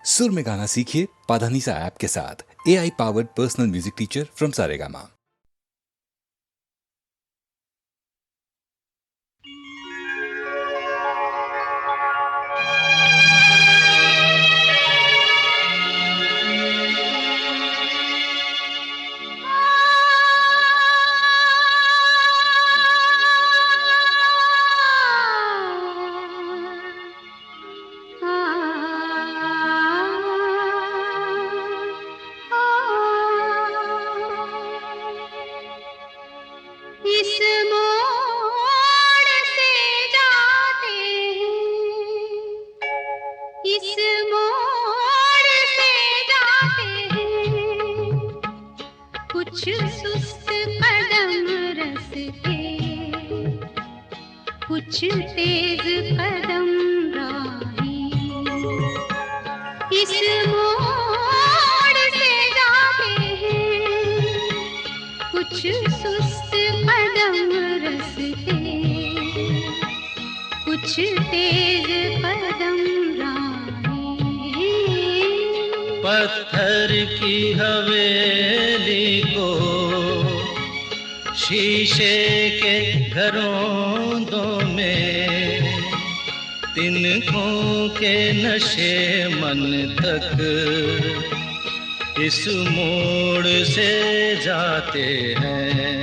सुर में गाना सीखिए पाधानीसा ऐप के साथ। AI powered personal music teacher from Saregama. इस मोड़ से जाते हैं, इस मोड़ से जाते हैं, कुछ सुस्त कदम रस्ते, कुछ तेज कदम राही। इस मोड़ से जाते हैं, कुछ सुस्त कदम रस्ते, कुछ तेज कदम राही। पत्थर की हवेली को शीशे के घरों में, तिनकों के नशे मन तक इस मोड़ से जाते हैं।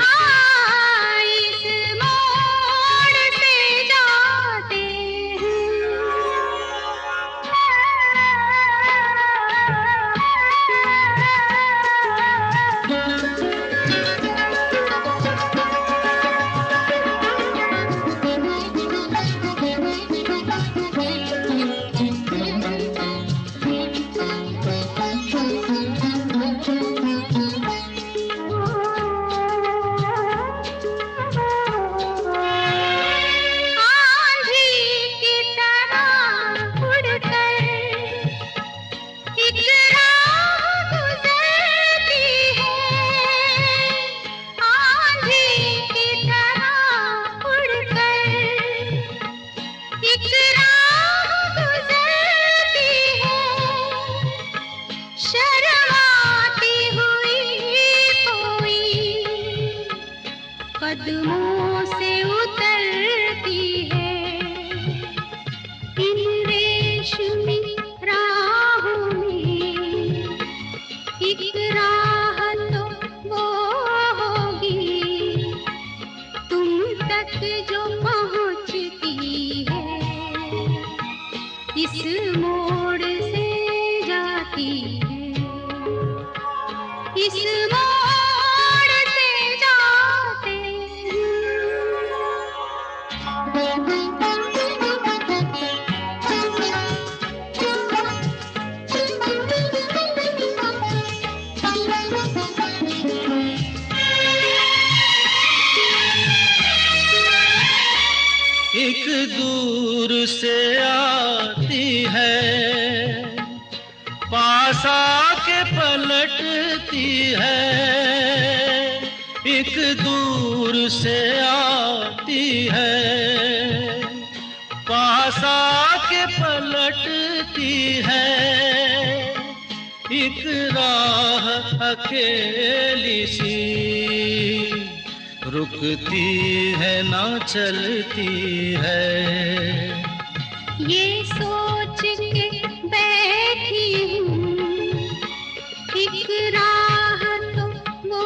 इस मोड़ से जाते कदमों से उतरती है, इन रेशमी राहों में एक राह तो वो होगी तुम तक जो पहुंचती है, इस मोड़ से जाती है, इस मोड़ से जाते एक दूर से आती है, पास आके पलटती है। एक दूर से आती है, पास आके पलटती है। एक राह अकेली सी रुकती है ना चलती है। ये सोच के बैठी हूँ, एक राह तो वो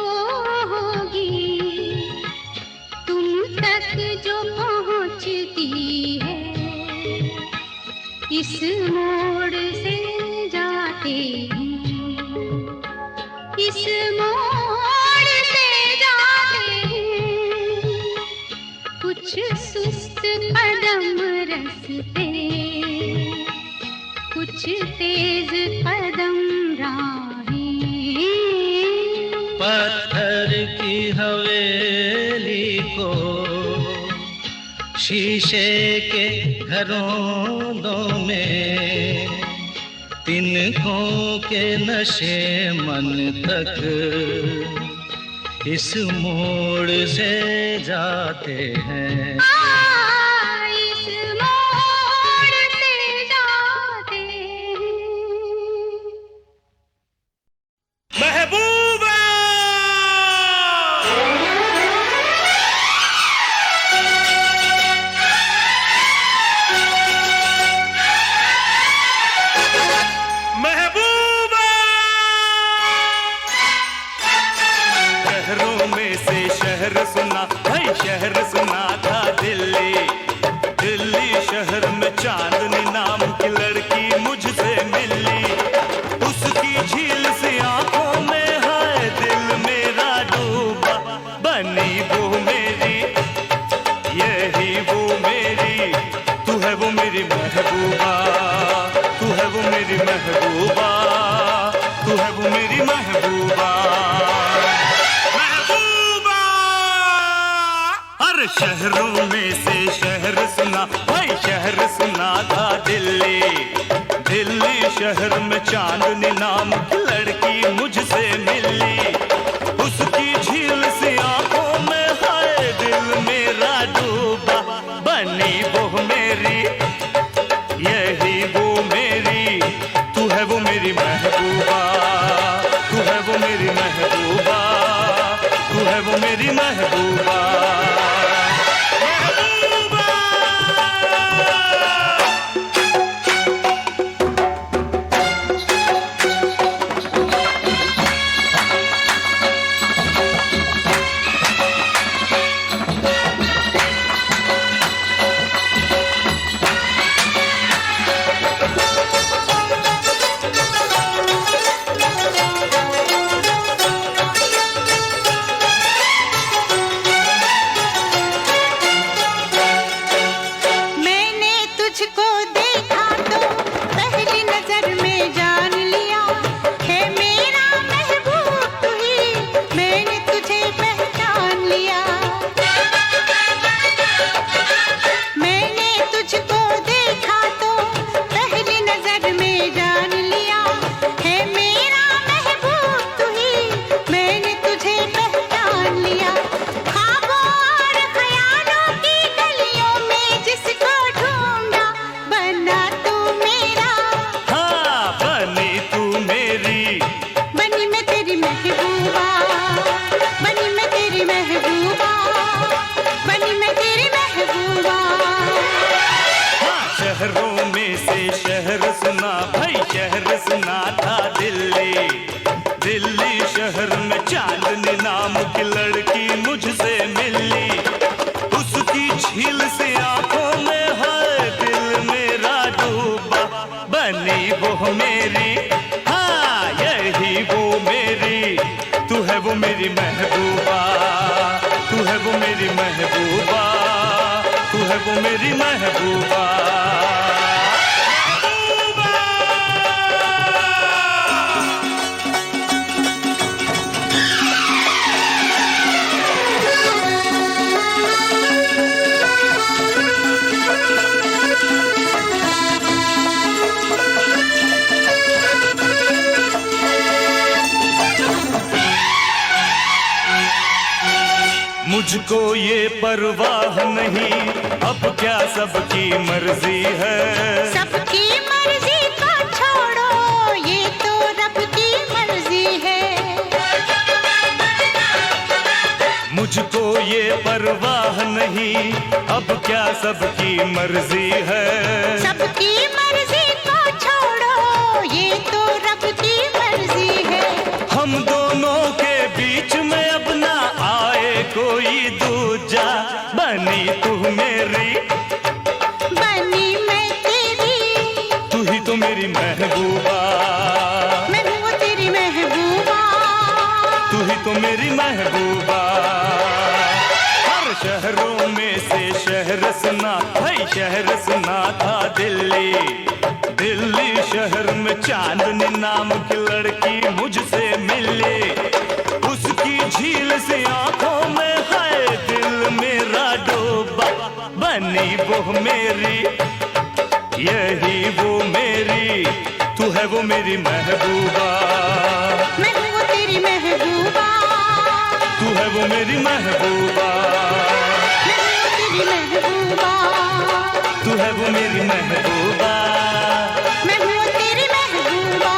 होगी तुम तक जो पहुँचती है, इस मोड़ से जाते हैं, इस मोड़ से जाते हैं, कुछ सुस्त कदम रस्ते, कुछ तेज कदम राही। पत्थर की हवेली को शीशे के घरों में, तिनकों के नशे मन तक इस मोड़ से जाते हैं। इस मोड़ से जाते हैं। शहर सुना था दिल्ली। दिल्ली शहर में चांदनी नाम की लड़की मुझसे मिली। उसकी झील सी आंखों में है दिल मेरा डूबा। बनी वो मेरी, यही वो मेरी, तू है वो मेरी महबूबा, तू है वो मेरी महबूबा, तू है वो मेरी महबूबा। महबूबा हर शहरों में से शहर सुना, भाई शहर सुना था दिल्ली। दिल्ली शहर में चांदनी नाम की लड़की मुझसे मिली। उसकी झील सी आंखों में है दिल मेरा डूबा। बनी वो मेरी, यही वो मेरी, तू है वो मेरी महबूबा, तू है वो मेरी महबूबा, तू है वो मेरी महबूबा। शहरों में से शहर सुना, भाई शहर सुना था दिल्ली। दिल्ली शहर में चांदनी नाम की लड़की मुझसे मिली। उसकी झील से आंखों में है दिल मेरा डूबा। बनी वो मेरी, हाँ यही वो मेरी, तू है वो मेरी महबूबा, तू है वो मेरी महबूबा, तू है वो मेरी महबूबा। मुझको ये परवाह नहीं, अब क्या सबकी मर्जी है। सबकी मर्जी को छोड़ो, ये तो रब की मर्जी है। मुझको ये परवाह नहीं, अब क्या सबकी मर्जी है। सबकी मर्जी को छोड़ो, ये तो रब की मर्जी है। हम दोनों के बीच में अब ना आए कोई दूजा। बनी तू मेरी, बनी मैं तेरी, तू ही तो मेरी महबूबा, मैं हूँ तेरी महबूबा, तू ही तो मेरी महबूबा। हर शहरों में से शहर सुना, भाई शहर सुना था दिल्ली। दिल्ली शहर में चांदनी नाम की लड़की मुझसे मिली। उसकी झील से आंखों में है दिल मेरा डूबा। बनी वो मेरी, यही वो मेरी, तू है वो मेरी महबूबा, मैं हूँ तेरी महबूबा, तू है वो मेरी महबूबा, मैं हूँ तेरी महबूबा, तू है वो मेरी महबूबा। मैं हूँ तेरी महबूबा।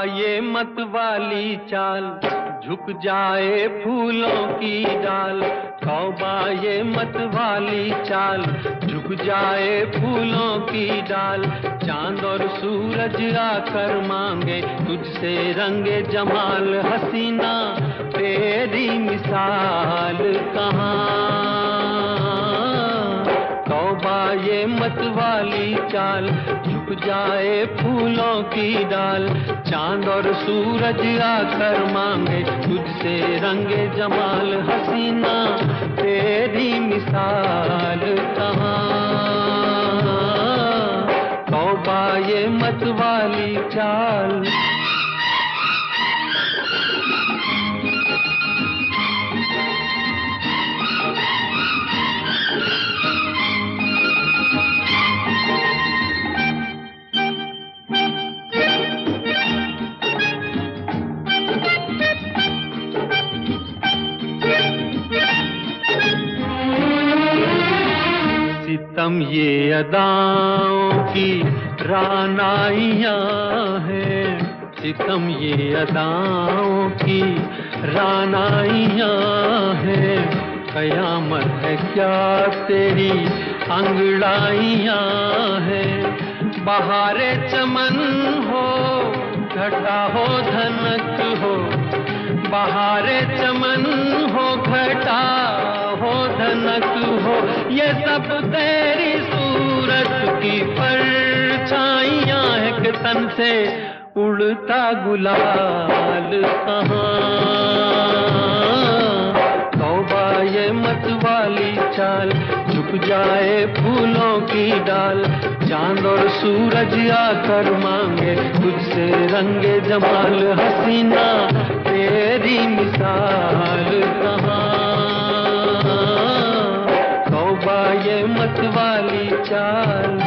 ये मत वाली चाल, झुक जाए फूलों की डाल। तौबा ये मत वाली चाल, झुक जाए फूलों की डाल। चांद और सूरज आकर मांगे तुझसे रंगे जमाल। हसीना तेरी मिसाल कहाँ। तौबा ये मत वाली चाल, झुक जाए फूलों की डाल। चांद और सूरज आकर मांगे तुझसे रंगे जमाल। हसीना तेरी मिसाल कहाँ। तौबा ये मत वाली चाल। सितम ये अदाओं की रानाइयाँ हैं। सितम ये अदाओं की रानाइयाँ हैं। कयामत है क्या तेरी अंगड़ाइयाँ हैं। बहारे चमन हो, घटा हो, धनक हो। बहारे चमन हो, घटा हो, धनक हो। ये सब तेरी सूरत की परछाइयाँ हैं कि तन से उड़ता गुलाल कहाँ। तौबा ये मत वाली चाल, झुक जाए फूलों की डाल। चांद और सूरज आकर मांगे तुझसे रंगे जमाल। हसीना तेरी मिसाल कहाँ। तौबा ये मत वाली चाल।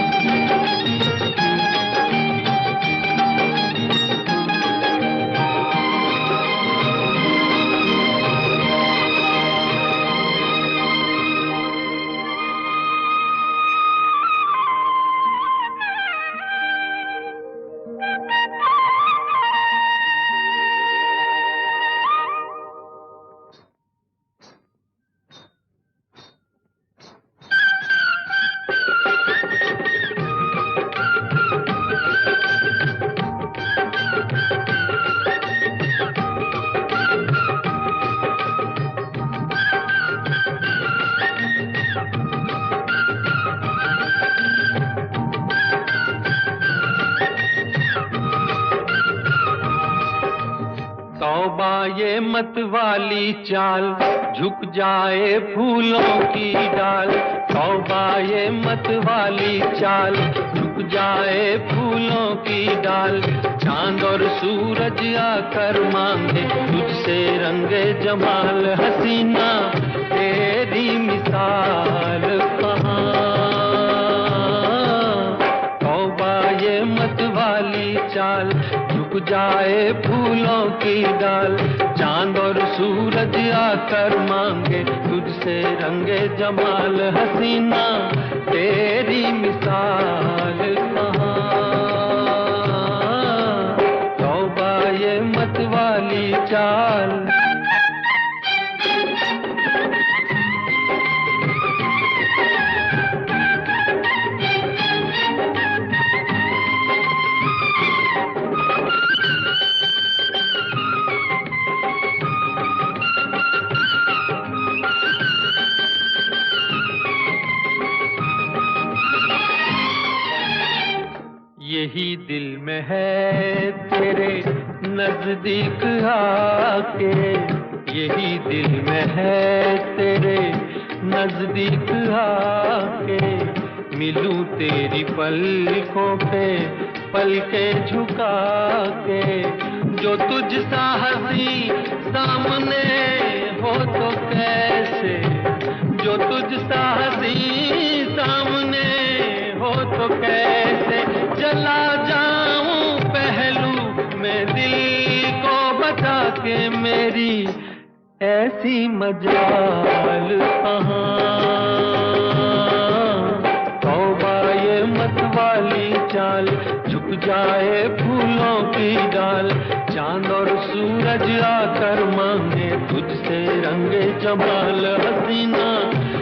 तौबा ये मत वाली चाल, झुक जाए फूलों की डाल। तौबा ये मत वाली चाल, झुक जाए फूलों की डाल। चांद और सूरज आकर मांगे तुझसे रंगे जमाल। हसीना तेरी मिसाल कहाँ। तौबा ये मत वाली चाल, झुक जाए फूलों की डाल। चांद और सूरज आकर मांगे तुझसे रंगे जमाल। हसीना तेरी मिसाल कहाँ। तौबा ये मत वाली चाल। यही दिल में है तेरे नजदीक आके। यही दिल में है तेरे नजदीक आके। मिलूं तेरी पलकों पे पलके झुका के। जो तुझ सा हंसी सामने हो तो कैसे। जो तुझ सा हंसी सामने हो तो कैसे। चला जाऊं पहलू में दिल को बता के। मेरी ऐसी मजाल कहाँ। तौबा ये मत वाली चाल, झुक जाए फूलों की डाल। चांद और सूरज आकर मांगे तुझसे रंगे जमाल। हसीना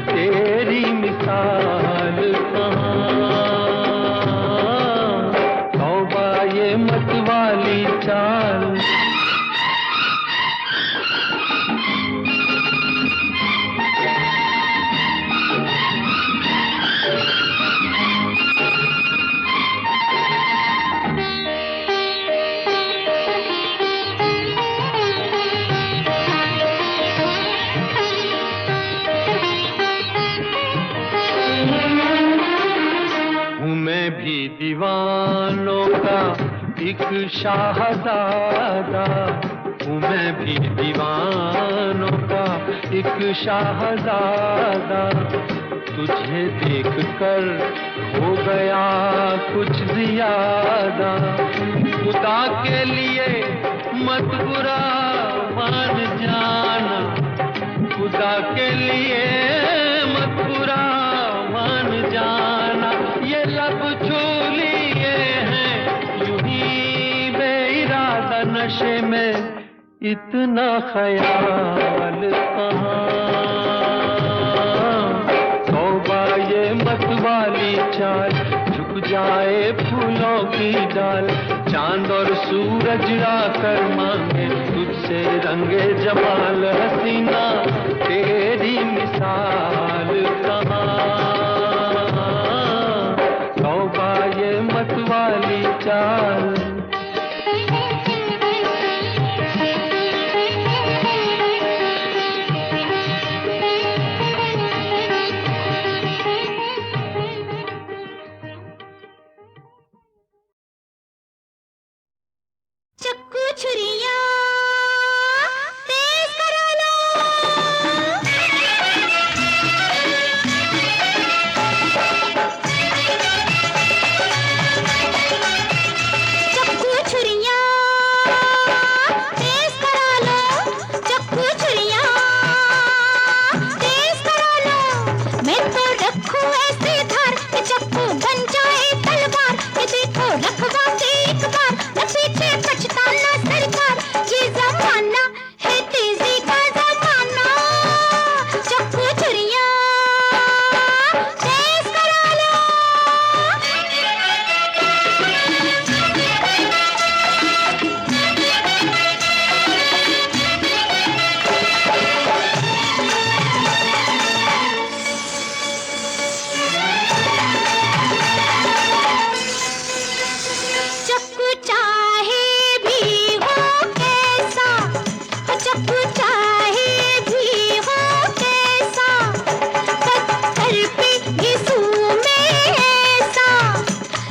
तेरी मिसाल कहाँ, तौबा ये मतवाली चाल। दीवानों का एक शाहज़ादा हूँ, मैं भी दीवानों का एक शाहज़ादा। तुझे देखकर हो गया कुछ ज़्यादा। खुदा के लिए मत बुरा मान जाना, खुदा के लिए मत बुरा मान जाना। ये लब छू लिए हैं यूं ही बेइरादा, नशे में इतना ख्याल कहाँ। तौबा ये मतवाली चाल, झुक जाए फूलों की डाल। चांद और सूरज आकर मांगे तुझसे रंगे जमाल। हसीना तेरी मिसाल कहाँ, तौबा ये मतवाली चाल। चक्कू छुरिया तेज करा लो, चक्कू छुरिया तेज करा लो, चक्कू छुरिया तेज करा लो। मैं तो रखूं ऐसे धार कि चक्कू बन जाए तलवार। ये देखो रखवा के एक बार, न पीछे पछताना सरकार। ये जमाना है तेजी का जमाना, चक्कू छुरिया तेज करा लो। चक्कू चाहे भी हो कैसा, चक्कू चाहे भी हो कैसा, पत्थर पे घिसू में ऐसा।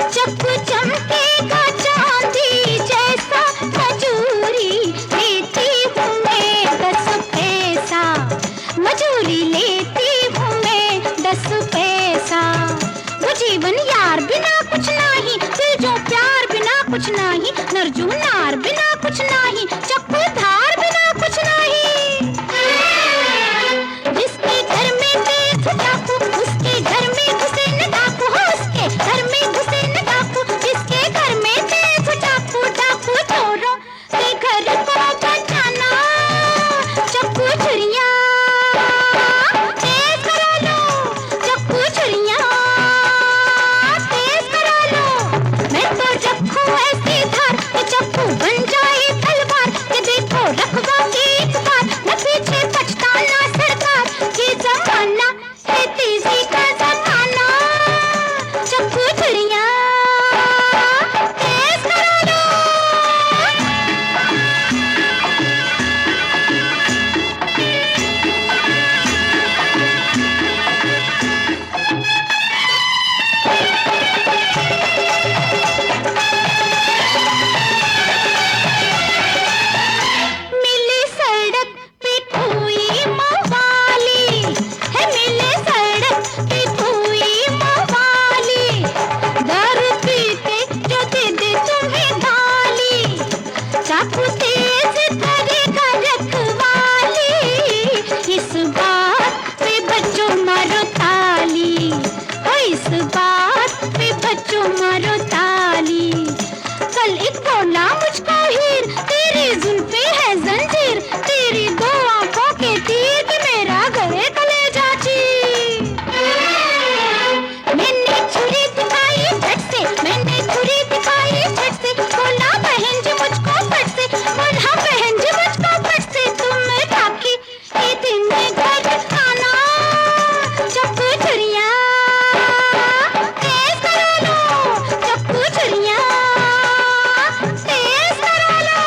चक्कू चमकेगा चांदी जैसा, मजूरी लेती हूँ मैं 10 पैसा, मजूरी लेती हूँ मैं 10 पैसा। वो जीवन यार बिना कुछ नहीं, दिल जो प्यार बिना कुछ नहीं, नरजू नार बिना कुछ नहीं, चक्कू धार बिना कुछ नहीं। जिसके घर में तेज चाकू, उसके घर में घुसे न डाकू, हो उसके घर में घुसे न डाकू। जिसके घर में तेज चाकू, डाकू चोरों के घर को बचाना। चक्कू छुरिया तेज करा लो, चक्कू छुरिया तेज करा लो। मैं तो रखूं ऐसी धार कि चक्कू बन जाए तलवार। ये एक बोला मुझको हीर, तेरी जुल्फे है जंजीर, तेरी दो आंखों के तीर कि मेरा गए कलेजा चीर। मैंने छुरी दिखाई झट से, मैंने छुरी दिखाई झट से, बोला बहन जी मुझको फट से, बोला बहन जी मुझको फट से, तुम राखी के दिन घर आना, चप्पू छुरिया तेज करा लो, चप्पू छुरिया तेज करा लो।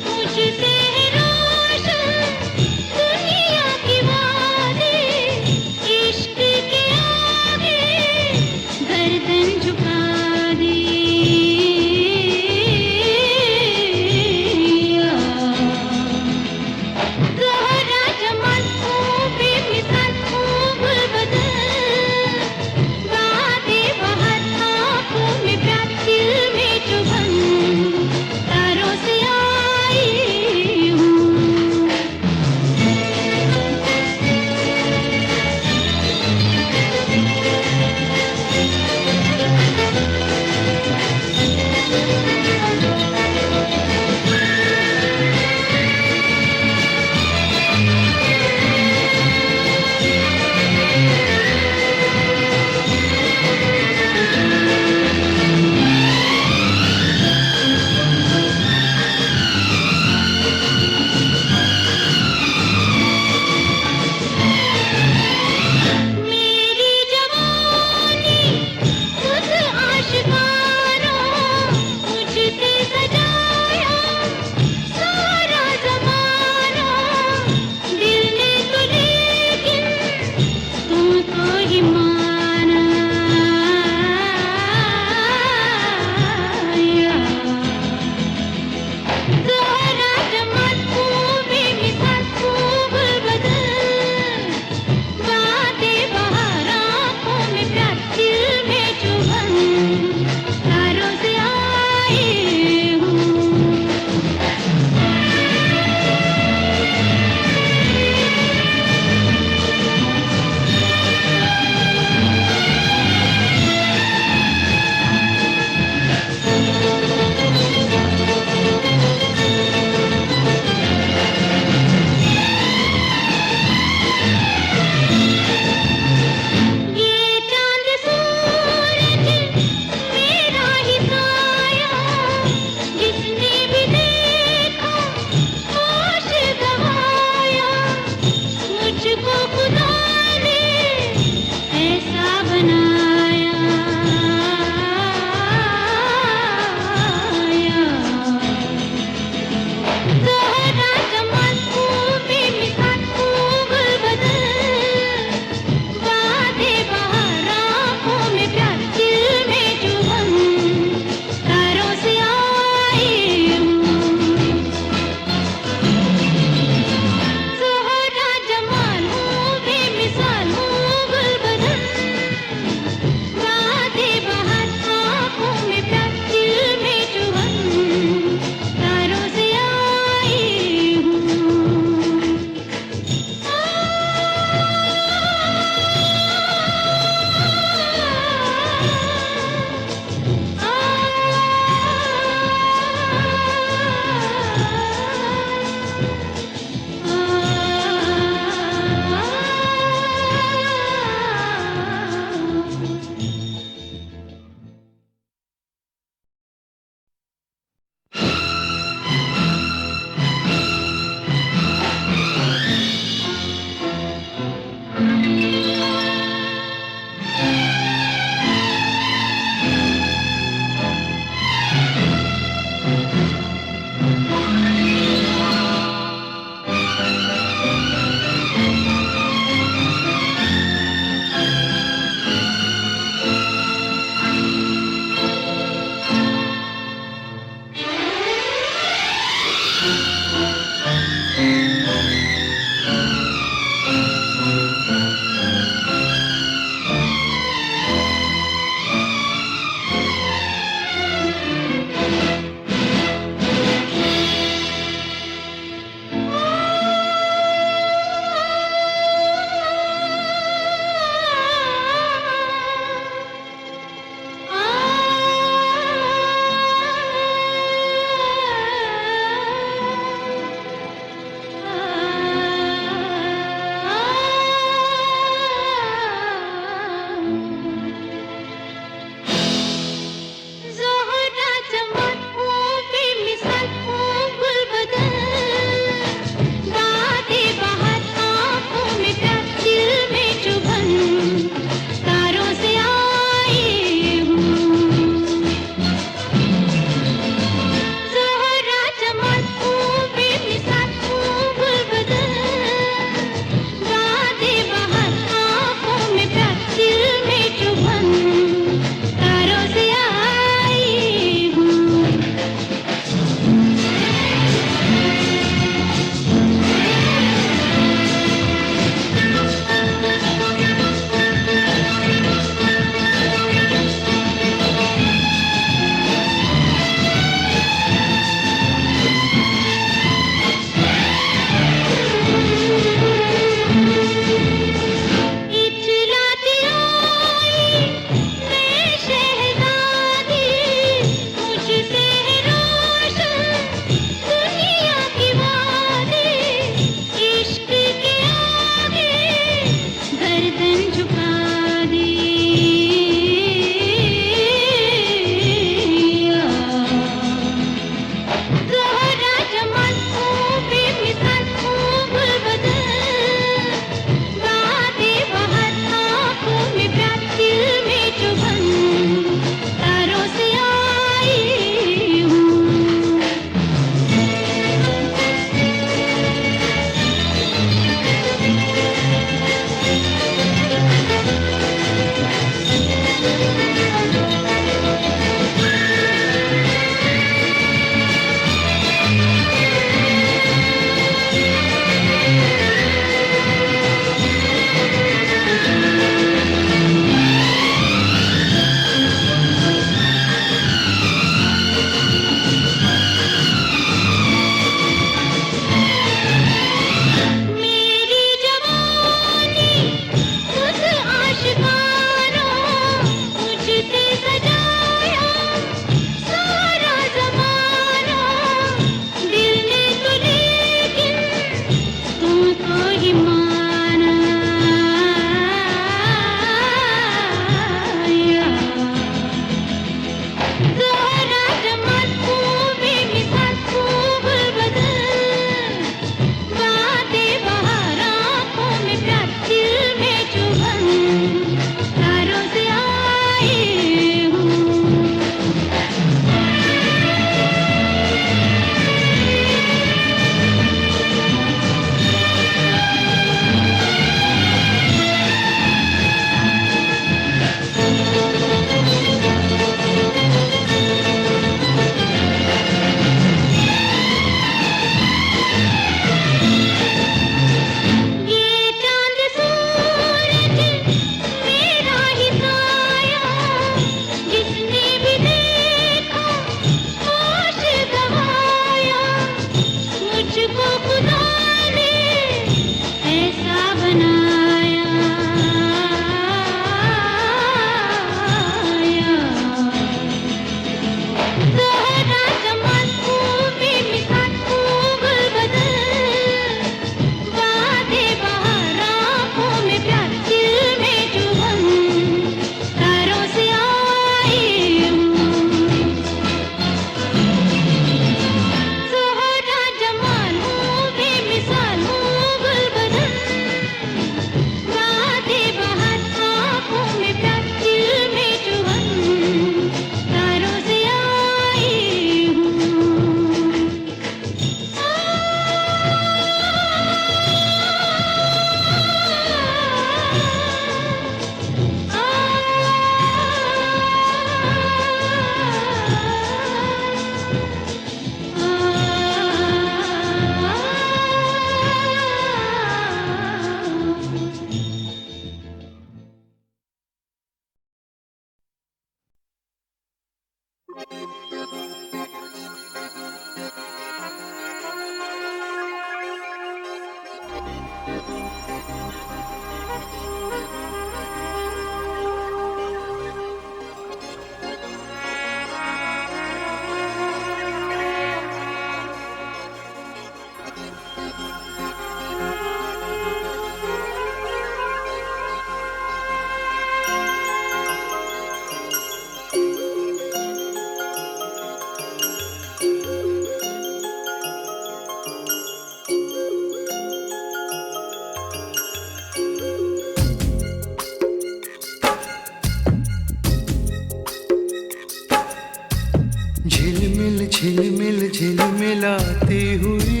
झिलमिल झिलमिल झिलमिलाती हुई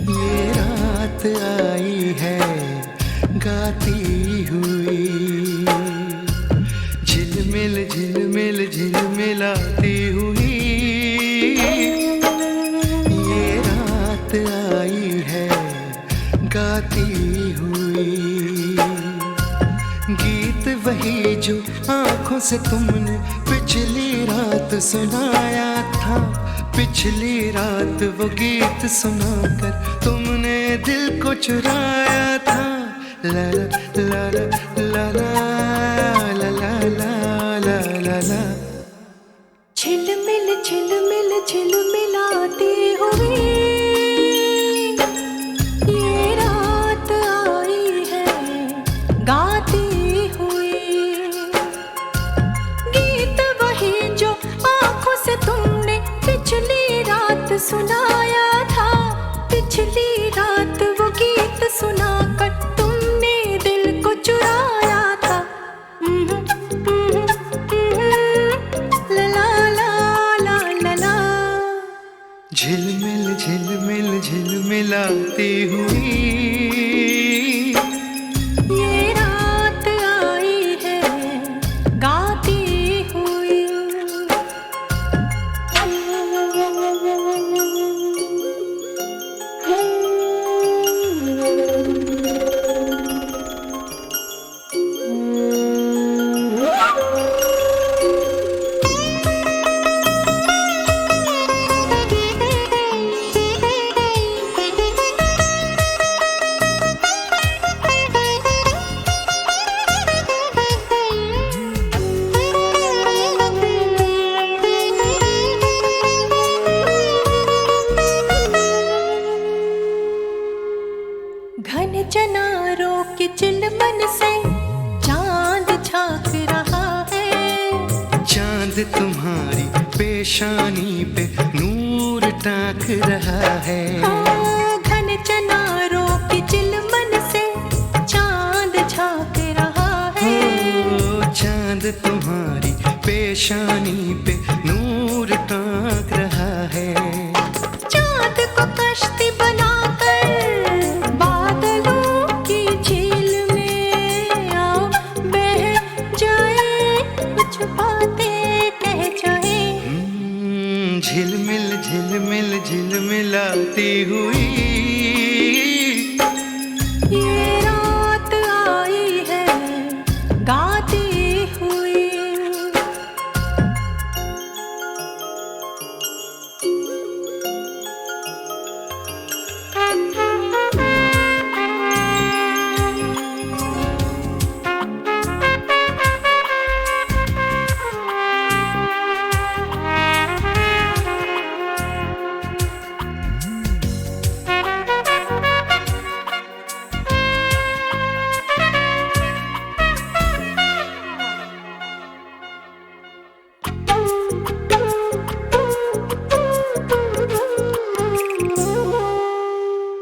ये रात आई है गाती हुई। झिलमिल झिलमिल झिलमिलाती हुई ये रात आई है गाती हुई। गीत वही जो आंखों से तुमने पिछली रात सुनाया था। पिछली रात वो गीत सुनाकर तुमने दिल को चुराया था। ला ला ला ला ला ला ला ला ला ला। झिलमिल झिलमिल झिलमिलाती हुई ये रात आई है गाती हुई। गीत वही जो आंखों से तुमने पिछली रात सुनाया था। पिछली रात वो गीत सुनाकर तुमने दिल को चुराया था। ला ला ला ला ला। झिलमिल झिलमिल झिलमिलाती हुई ये रात आई है गाती हुई। घन चनारों के चिलमन से चांद झांक रहा है। चांद तुम्हारी पेशानी पे नूर टांक रहा है। घन चनारों के चिलमन से चांद झांक रहा है। चांद तुम्हारी पेशानी पे नूर टांक रहा है। चांद को कश्ती बनाकर बादलों की झील में आओ बह जाए कुछ बातें कह जाए। झिलमिल झिलमिल झिलमिलाती हुई ये रात आई है गाती हुई।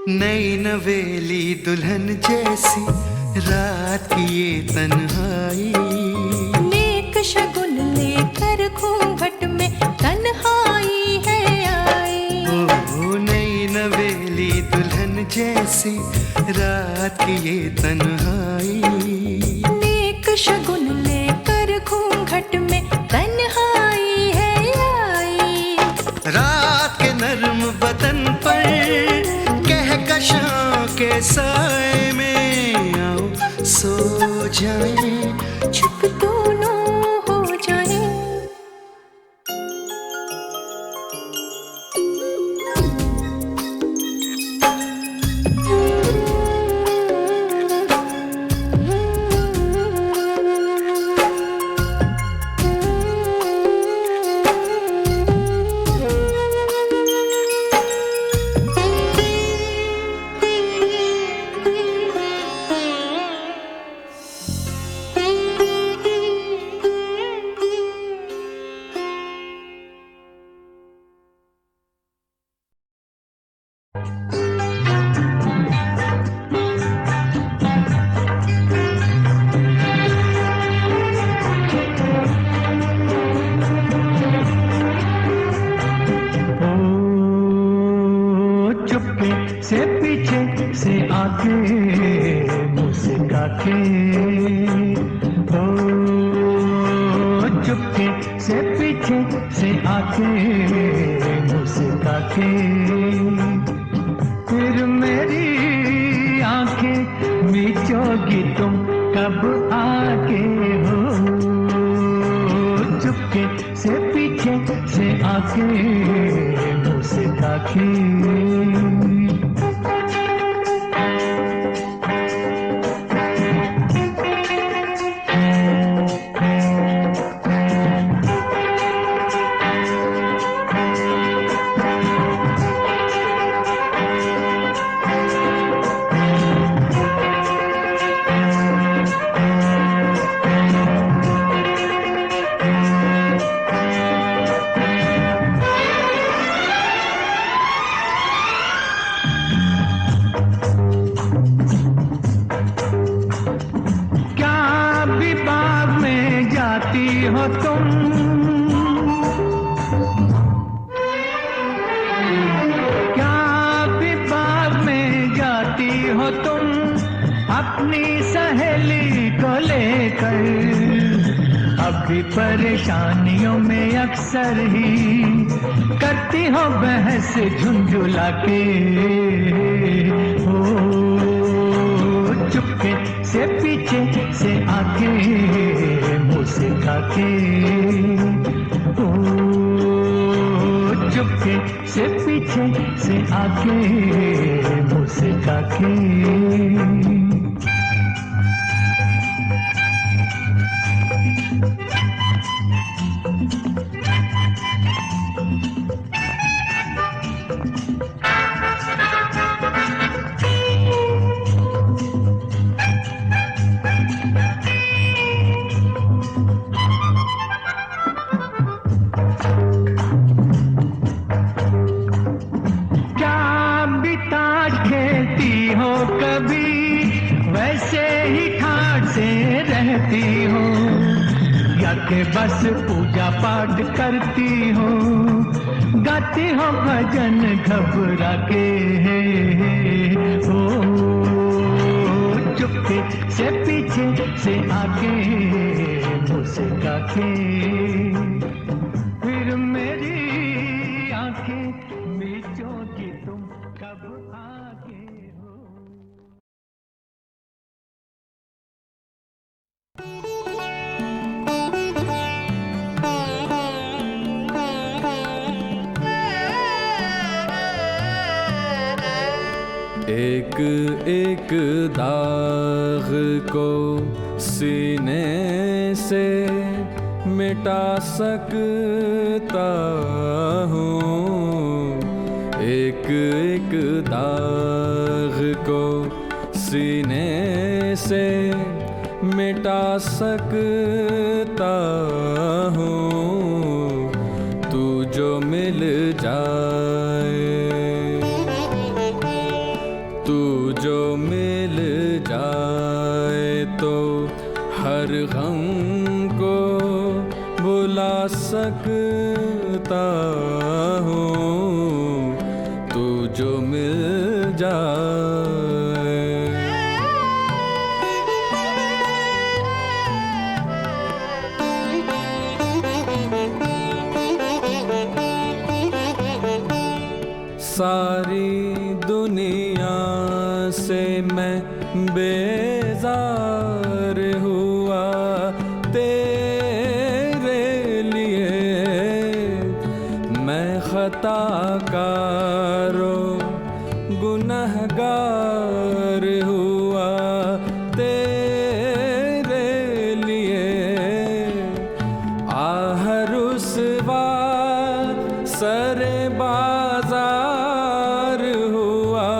नई नवेली दुल्हन जैसी रात की ये तन्हाई। नेक शगुन लेकर घूंघट में तन्हाई है आई। ओ नई नवेली दुल्हन जैसी रात की ये तन्हाई। नेक शगुन लेकर घूंघट में तन्हाई है आई। रात के नर्म बदन पर कहकशां के साए में आओ सो जाए चुप दोनों हो जाए। चुपके से पीछे से आके मुस्का के, ओ चुपके से पीछे से आके मुस्का के, फिर मेरी आंखें मीचोगी तुम कब आके हो, चुपके से पीछे से आके मुस्का के। हो तुम क्या विभाग में जाती हो तुम अपनी सहेली को लेकर, अभी परेशानियों में अक्सर ही करती हो बहस झुंझुला के, हो चुपके से पीछे से आके मुस्का के, ओ चुपके से पीछे से आके मुस्का के। के बस पूजा पाठ करती हो, गाती हो भजन घबरा के, हो चुपके से पीछे से आके मुस्का के, फिर मेरी आंखें मीचोगी तुम कब आके हो। एक एक दाग को सीने से मिटा सकता हूँ, एक एक दाग को सीने से मिटा सकता हूँ, तू जो मिल जाए, तू जो मिल जाए तो हर गम को भुला सकता हूँ, तू जो मिल जाए। सारी दुनिया से मैं बेजार हुआ तेरे लिए, मैं खताकारों गुनहगार हुआ तेरे लिए, आह रुसवा सरे बाजार हुआ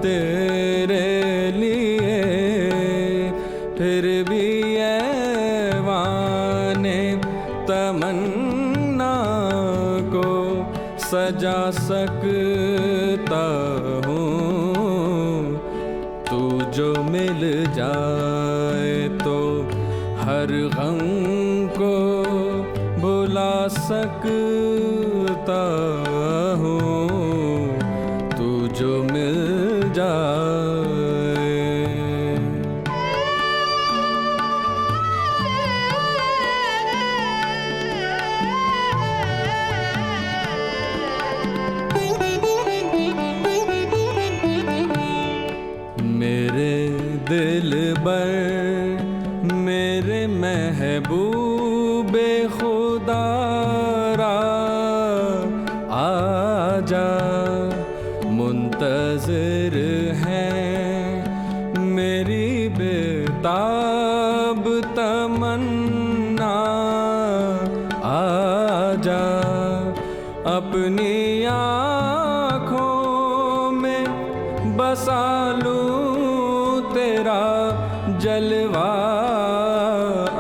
तेरे लिए, फिर भी ऐवाने तमन्ना को सजा सकता हूँ, तू जो मिल जाए तो हर गम को भुला सकता हूँ, तू जाए। मेरे दिलबर मेरे महबूबे खुदारा आजा, मुंतज़िर है मेरी बेताब तमन्ना। आजा अपनी आँखों में बसा लूं तेरा जलवा।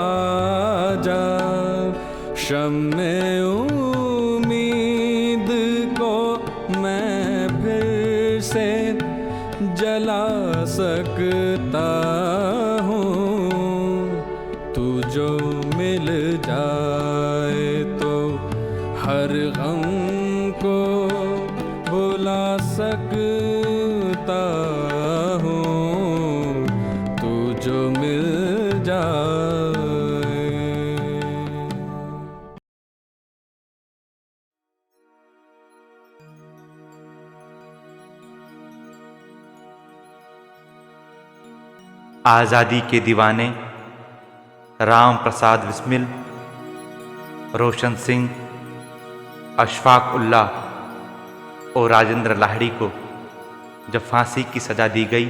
आजा शम्मे उम्मीद को मैं फिर से जला सकता हूँ। तू जो मिल जाए तो हर गम को भुला सकता हूँ। तू जो मिल जाए। आज़ादी के दीवाने राम प्रसाद बिस्मिल, रोशन सिंह, अशफाक उल्लाह और राजेंद्र लाहिड़ी को जब फांसी की सज़ा दी गई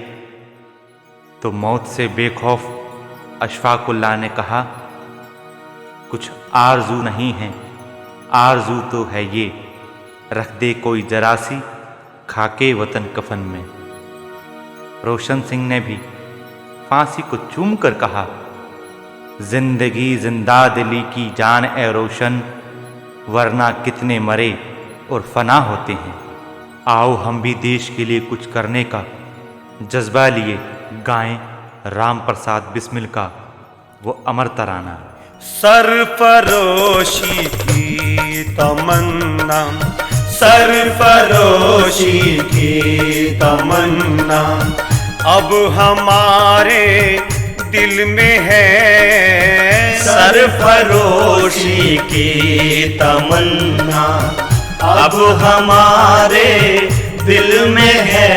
तो मौत से बेखौफ अशफाक उल्लाह ने कहा, कुछ आरजू नहीं है, आरजू तो है ये, रख दे कोई जरासी खाके वतन कफन में। रोशन सिंह ने भी फांसी को चूम कर कहा, जिंदगी जिंदा दिली की जान ए रोशन, वरना कितने मरे और फना होते हैं। आओ हम भी देश के लिए कुछ करने का जज्बा लिए गाएं राम प्रसाद बिस्मिल का वो अमर तराना। सरफरोशी की तमन्ना, सरफरोशी की तमन्ना अब हमारे दिल में है। सरफरोशी की तमन्ना अब हमारे दिल में है।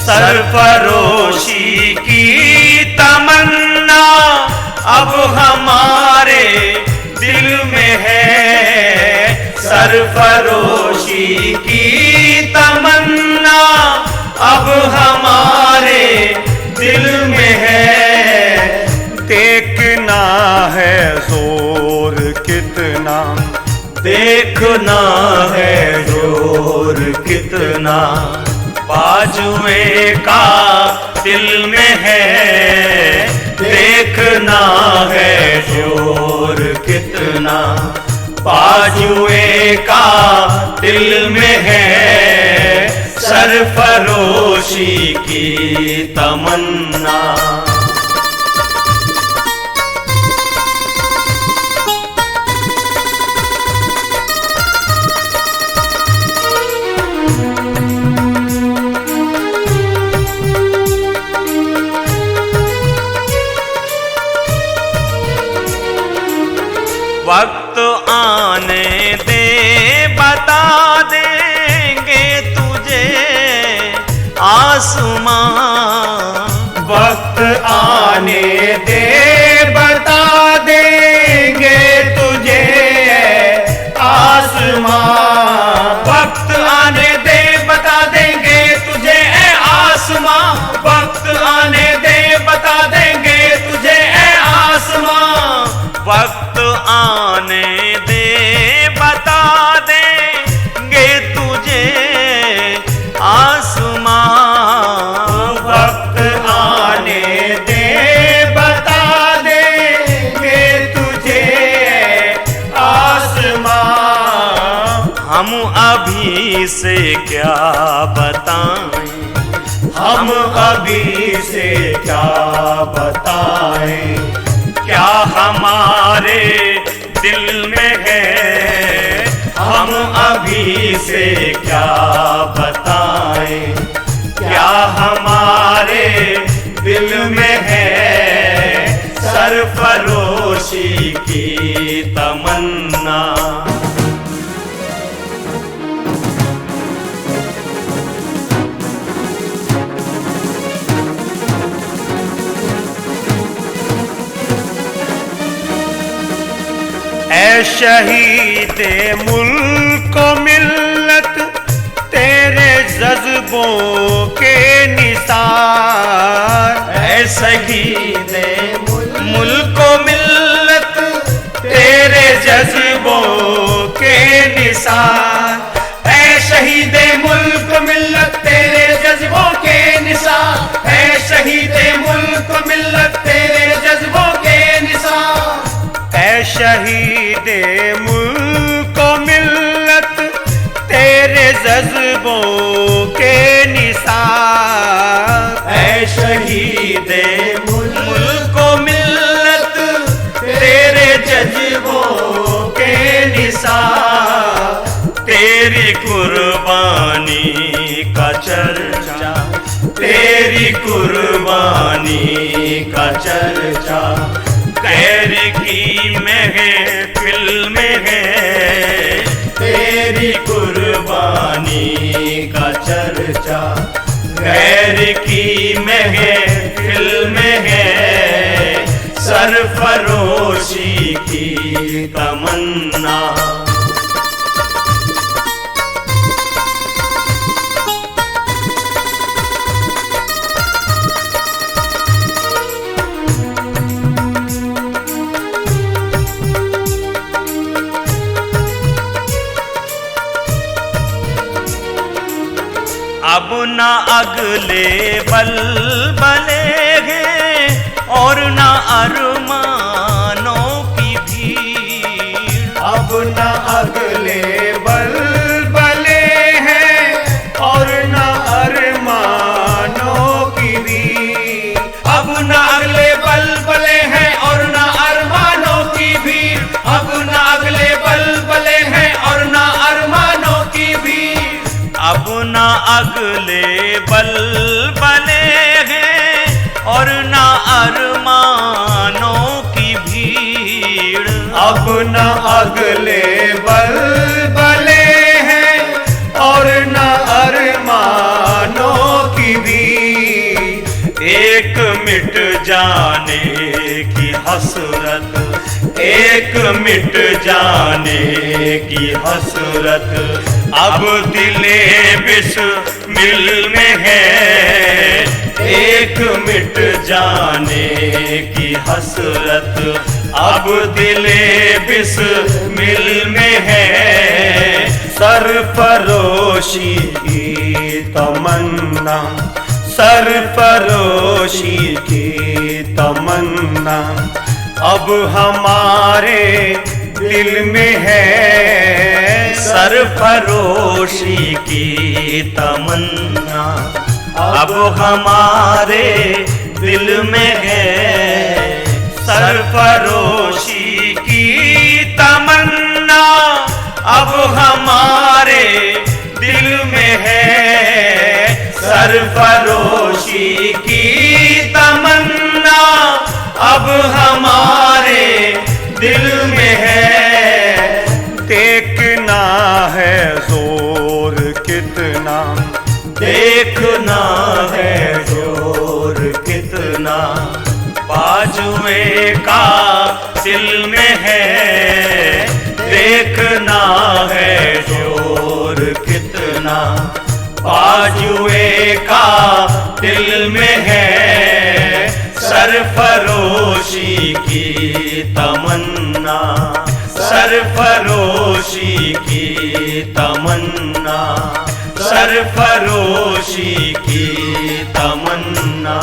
सरफरोशी की तमन्ना अब हमारे दिल में है। सरफरोशी की तमन्ना अब हमारे दिल में है। देखना है जोर कितना, देखना है जोर कितना, बाजुए का दिल में है। देखना है जोर कितना, बाजुए का दिल में है। सरफरोशी की तमन्ना। वक्त आने दे बता देंगे तुझे आसमां। वक्त आने दे बता देंगे तुझे आसमां। वक्त आने दे बता देंगे तुझे आसमां। वक्त आने दे बता देंगे तुझे आसमां। वक्त आने दे बता देंगे तुझे आसमां। वक्त आने दे बता देंगे तुझे आसमां। हम अभी से क्या बताएं, हम अभी से क्या बताएं, क्या हमारे दिल में है। हम अभी से क्या बताएं, क्या शहीद मुल्क मिल्लत तेरे जज्बों के निसार, ऐ शहीद मुल्क मिल्लत तेरे जज्बों के निसार, ऐ शहीद मुल्क मिल्लत तेरे जज्बों के निसार, ऐ शहीद मुल्क मिल्लत तेरे जज्बों के निसार, ऐ शहीद मुल्क मिल्लत तेरे जज्बों के निसार, ऐ शहीद मुल्क मिल्लत तेरे जज्बों के निसार, तेरी कुर्बानी का चर्चा, तेरी कुर्बानी का चर्चा गैर की महफिल में है, तेरी कुर्बानी का चर्चा गैर की महफिल में है, सरफरोशी की तमन्ना। अब न अगले बलबले हैं और न अरमानों की भीड़, अब न अगले बलबले हैं और न अरमानों की भीड़, अब न अगले बलबले हैं और न अरमानों की भीड़, अब न अगले बलबले हैं और न अरमानों की भीड़, अब न अगले बलबले हैं और न अरमानों की भीड़, अब न अगले बलबले हैं और न अरमानों की भीड़, एक मिट जाने की हसरत, एक मिट जाने की हसरत अब दिले बिस्मिल में है, एक मिट जाने की हसरत अब दिले बिस्मिल में है, सरफरोशी की तमन्ना, सरफरोशी की तमन्ना अब हमारे दिल में है, सरफरोशी की तमन्ना अब हमारे दिल में है, सरफरोशी की तमन्ना अब हमारे दिल में है, सरफरोशी की तमन्ना अब हमारे दिल में है, देखना है जोर कितना, देखना है जोर कितना बाजुए का दिल में है, देखना है जोर कितना बाजुए का दिल में है, सरफरोशी की तमन्ना, सरफरोशी की तमन्ना, सरफरोशी की तमन्ना।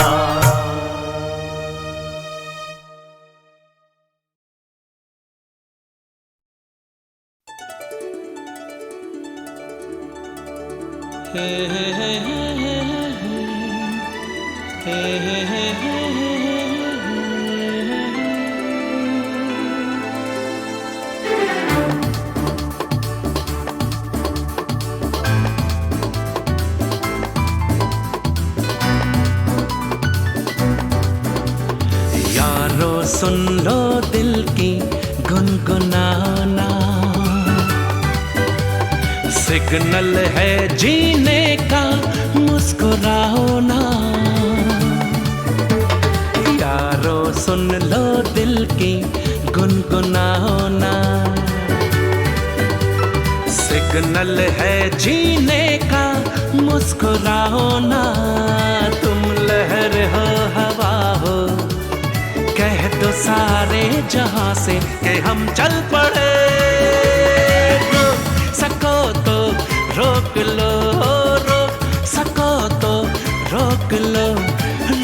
यारो सुन लो दिल की गुनगुनाना, सिग्नल है जीने का मुस्कुराओ ना। यारो सुन लो दिल की गुनगुनाओ ना, सिग्नल है जीने का, मुस्कुराओ ना। तुम लहर हो, हवा हो, कह दो सारे जहां से कि हम चल पड़े। रोक सको तो रोक लो, रोक सको तो रोक लो,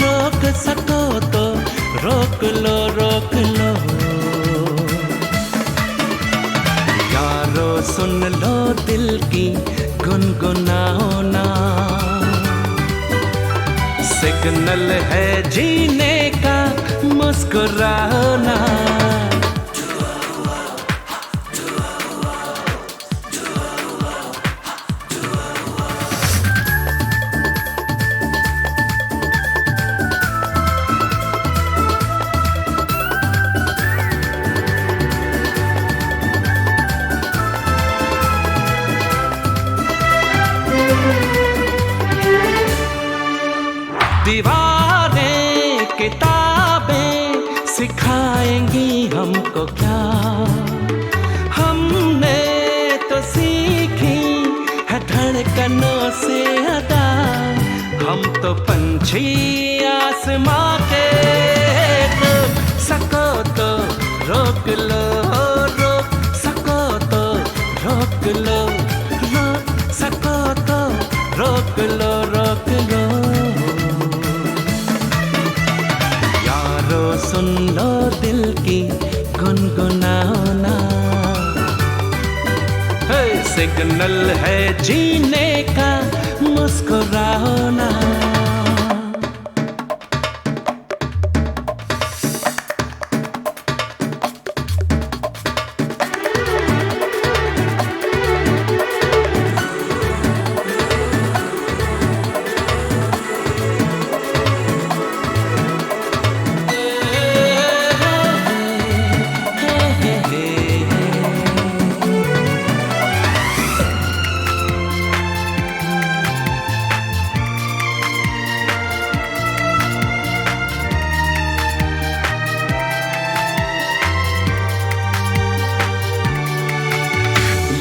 रोक सको तो रोक लो, रोक लो। यारो सुन लो दिल की गुनगुनाओ ना, सिग्नल है जीने का, मुस्कुराओ ना। दीवारें किताबें सिखाएंगी हमको क्या, हमने तो सीखी है धड़कनों से अदा। हम तो पंछी आसमां के, रोक सको तो रोक लो, रोक सको तो रोक लो, रोक सको तो रोक लो, रोक लो। सुन लो दिल की गुनगुनाओ ना, सिग्नल है जीने का, मुस्कुराओ ना।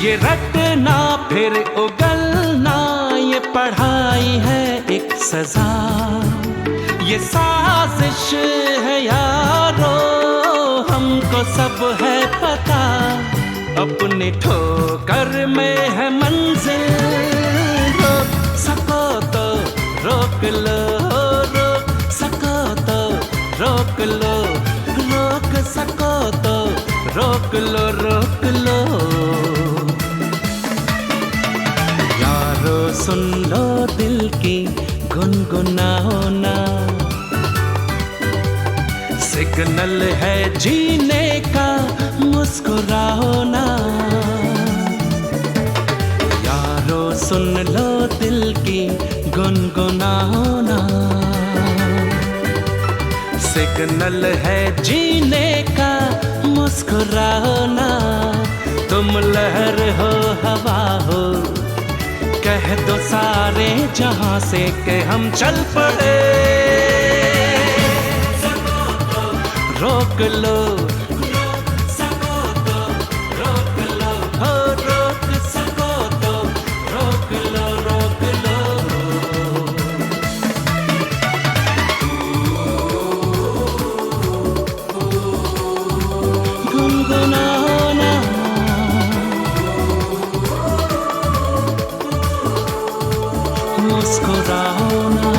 ये रटना फिर उगलना, ये पढ़ाई है एक सजा। ये साजिश है यारो, हमको सब है पता। अपनी ठोकर में है मंजिल, रोक सको तो रोक लो, रोक सको तो रोक लो, रोक सको तो रोक लो, रोक लो। सुन लो दिल की गुनगुनाओ ना, सिग्नल है जीने का, मुस्कुराओ ना। यारो सुन लो दिल की गुनगुनाओ ना, सिग्नल है जीने का, मुस्कुराओ ना। तुम लहर हो, हवा हो, कह दो सारे जहां से कि हम चल पड़े। रोक लो, रोक सको तो रोक लो, हो रोक सको तो रोक लो, रोक लो। गुनगुनाओ ना, मुस्कुराओ ना।